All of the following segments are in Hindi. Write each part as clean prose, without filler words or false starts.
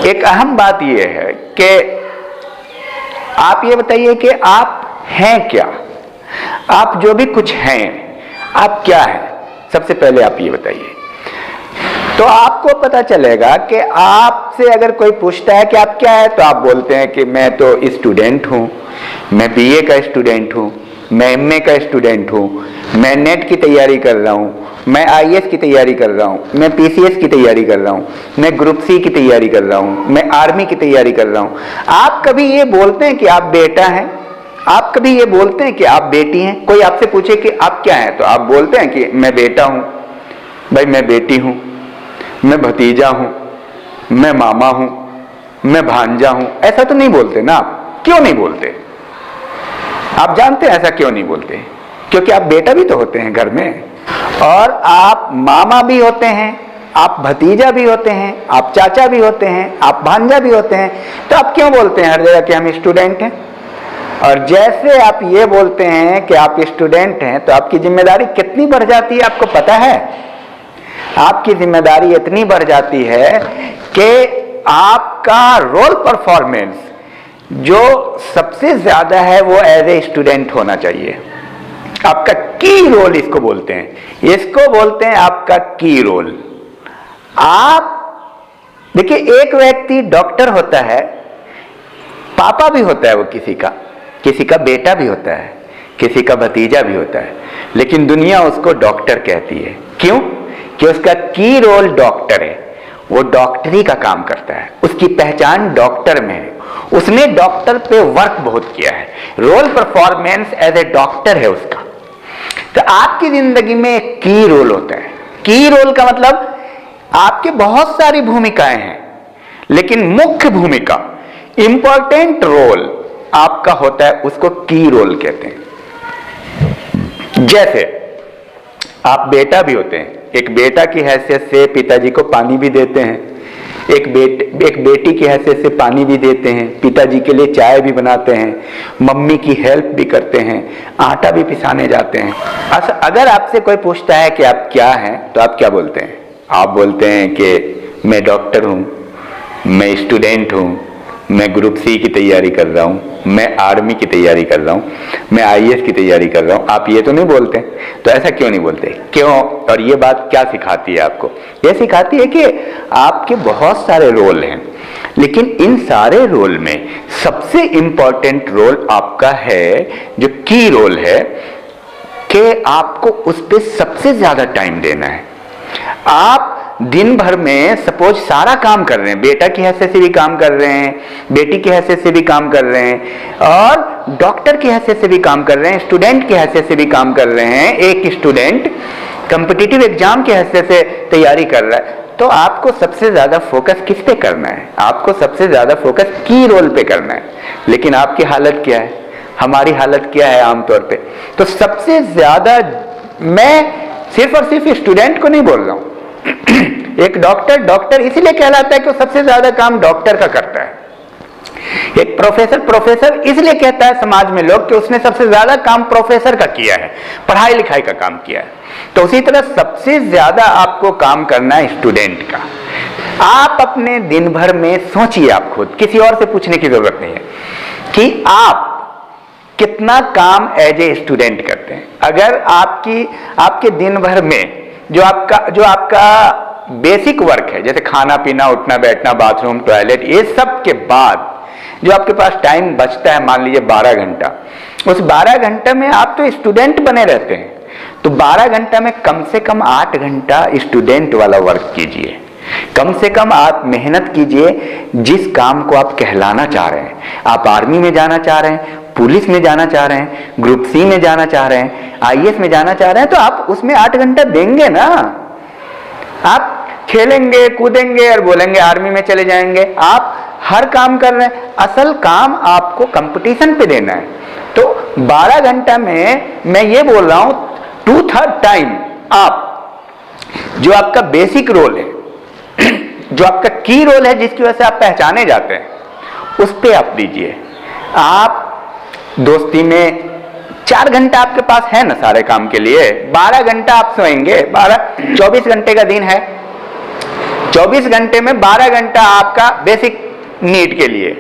एक अहम बात यह है कि आप ये बताइए कि आप हैं क्या। आप जो भी कुछ हैं, आप क्या हैं, सबसे पहले आप ये बताइए। तो आपको पता चलेगा कि आपसे अगर कोई पूछता है कि आप क्या है, तो आप बोलते हैं कि मैं तो स्टूडेंट हूं, मैं बीए का स्टूडेंट हूं, मैं एमए का स्टूडेंट हूं, मैं नेट की तैयारी कर रहा हूं, मैं आईएएस की तैयारी कर रहा हूं, मैं पीसीएस की तैयारी कर रहा हूं, मैं ग्रुप सी की तैयारी कर रहा हूं, मैं आर्मी की तैयारी कर रहा हूं। आप कभी ये बोलते हैं कि आप बेटा हैं? आप कभी ये बोलते हैं कि आप बेटी हैं? कोई आपसे पूछे कि आप क्या हैं, तो आप बोलते हैं कि मैं बेटा हूं, भाई मैं बेटी हूं, मैं भतीजा हूं, मैं मामा हूं, मैं भांजा हूं। ऐसा तो नहीं बोलते ना आप। क्यों नहीं बोलते? आप जानते हैं ऐसा क्यों नहीं बोलते? क्योंकि आप बेटा भी तो होते हैं घर में, और आप मामा भी होते हैं, आप भतीजा भी होते हैं, आप चाचा भी होते हैं, आप भांजा भी होते हैं। तो आप क्यों बोलते हैं हर जगह कि हम स्टूडेंट हैं? और जैसे आप ये बोलते हैं कि आप स्टूडेंट हैं, तो आपकी जिम्मेदारी कितनी बढ़ जाती है आपको पता है? आपकी जिम्मेदारी इतनी बढ़ जाती है कि आपका रोल परफॉर्मेंस जो सबसे ज्यादा है वो एज ए स्टूडेंट होना चाहिए। आपका की रोल इसको बोलते हैं, इसको बोलते हैं आपका की रोल। आप देखिए, एक व्यक्ति डॉक्टर होता है, पापा भी होता है वो किसी का बेटा भी होता है, किसी का भतीजा भी होता है, लेकिन दुनिया उसको डॉक्टर कहती है। क्यों? कि उसका की रोल डॉक्टर है, वो डॉक्टरी का काम करता है, उसकी पहचान डॉक्टर में है, उसने डॉक्टर पे वर्क बहुत किया है, role performance as a doctor है उसका। तो आपकी जिंदगी में एक की रोल होता है। की रोल का मतलब आपके बहुत सारी भूमिकाएं हैं, लेकिन मुख्य भूमिका, इंपॉर्टेंट रोल आपका होता है, उसको की रोल कहते हैं। जैसे आप बेटा भी होते हैं, एक बेटा की हैसियत से पिताजी को पानी भी देते हैं, एक बेटी की हैसियत से पानी भी देते हैं, पिताजी के लिए चाय भी बनाते हैं, मम्मी की हेल्प भी करते हैं, आटा भी पिसाने जाते हैं। अगर आपसे कोई पूछता है कि आप क्या हैं, तो आप क्या बोलते हैं? आप बोलते हैं कि मैं डॉक्टर हूं, मैं स्टूडेंट हूं, मैं ग्रुप सी की तैयारी कर रहा हूं, मैं आर्मी की तैयारी कर रहा हूं, मैं आईएएस की तैयारी कर रहा हूं। आप ये तो नहीं बोलते? तो ऐसा क्यों नहीं बोलते? क्यों? और ये बात क्या सिखाती है आपको? ये सिखाती है कि आपके बहुत सारे रोल हैं, लेकिन इन सारे रोल में सबसे इंपॉर्टेंट रोल आपका है, जो की रोल है, कि आपको उस पर सबसे ज्यादा टाइम देना है। आप दिन भर में सपोज सारा काम कर रहे हैं, बेटा की हैसियत से भी काम कर रहे हैं, बेटी की हैसियत से भी काम कर रहे हैं, और डॉक्टर की हैसियत से भी काम कर रहे हैं, स्टूडेंट की हैसियत से भी काम कर रहे हैं। एक स्टूडेंट कॉम्पिटिटिव एग्जाम की हैसियत से तैयारी कर रहा है, तो आपको सबसे ज्यादा फोकस किस पे करना है? आपको सबसे ज्यादा फोकस की रोल पे करना है। लेकिन आपकी हालत क्या है, हमारी हालत क्या है आमतौर पे? तो सबसे ज्यादा, मैं सिर्फ और सिर्फ स्टूडेंट को नहीं बोल रहा हूं, एक डॉक्टर इसलिए कहलाता है कि वो सबसे ज्यादा काम डॉक्टर का करता है। एक प्रोफेसर इसलिए कहता है समाज में लोग कि उसने सबसे ज्यादा काम प्रोफेसर का किया है, पढ़ाई लिखाई का काम किया है। तो उसी तरह सबसे ज्यादा आपको काम करना है स्टूडेंट का। आप अपने दिन भर में सोचिए, आप खुद, किसी और से पूछने की जरूरत नहीं है कि आप कितना काम एज ए स्टूडेंट करते हैं। अगर आपके दिन भर में जो आपका बेसिक वर्क है, जैसे खाना पीना, उठना बैठना, बाथरूम, टॉयलेट, ये सब के बाद जो आपके पास टाइम बचता है, मान लीजिए 12 घंटा, उस 12 घंटे में आप तो स्टूडेंट बने रहते हैं, तो 12 घंटा में कम से कम 8 घंटा स्टूडेंट वाला वर्क कीजिए। कम से कम आप मेहनत कीजिए जिस काम को आप कहलाना चाह रहे हैं। आप आर्मी में जाना चाह रहे हैं, पुलिस में जाना चाह रहे हैं, ग्रुप सी में जाना चाह रहे हैं, आईएएस में जाना चाह रहे हैं, तो आप उसमें 8 घंटा देंगे ना। आप खेलेंगे कूदेंगे और बोलेंगे आर्मी में चले जाएंगे, आप हर काम कर रहे हैं। असल काम आपको कंपटीशन पे देना है। तो 12 घंटा में मैं ये बोल रहा हूं, 2/3 टाइम आप जो आपका बेसिक रोल है, जो आपका की रोल है, जिसकी वजह से आप पहचाने जाते हैं, उस पे आप दीजिए। आप दोस्ती में 4 घंटा आपके पास है ना सारे काम के लिए, 12 घंटा आप सोएंगे, 24 घंटे का दिन है, 24 घंटे में 12 घंटा आपका बेसिक नीड के लिए,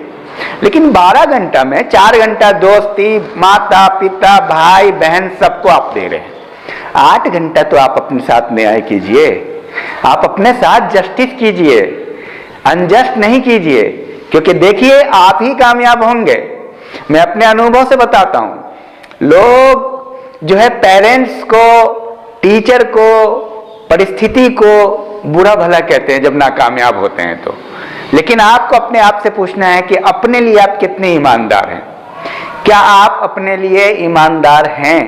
लेकिन 12 घंटा में 4 घंटा दोस्ती, माता पिता भाई बहन सबको आप दे रहे हैं। 8 घंटा तो आप अपने साथ न्याय कीजिए, आप अपने साथ जस्टिस कीजिए, अनजस्ट नहीं कीजिए, क्योंकि देखिए आप ही कामयाब होंगे। मैं अपने अनुभव से बताता हूं, लोग जो है पेरेंट्स को, टीचर को, परिस्थिति को बुरा भला कहते हैं जब नाकामयाब होते हैं तो, लेकिन आपको अपने आप से पूछना है कि अपने लिए आप कितने ईमानदार हैं। क्या आप अपने लिए ईमानदार हैं?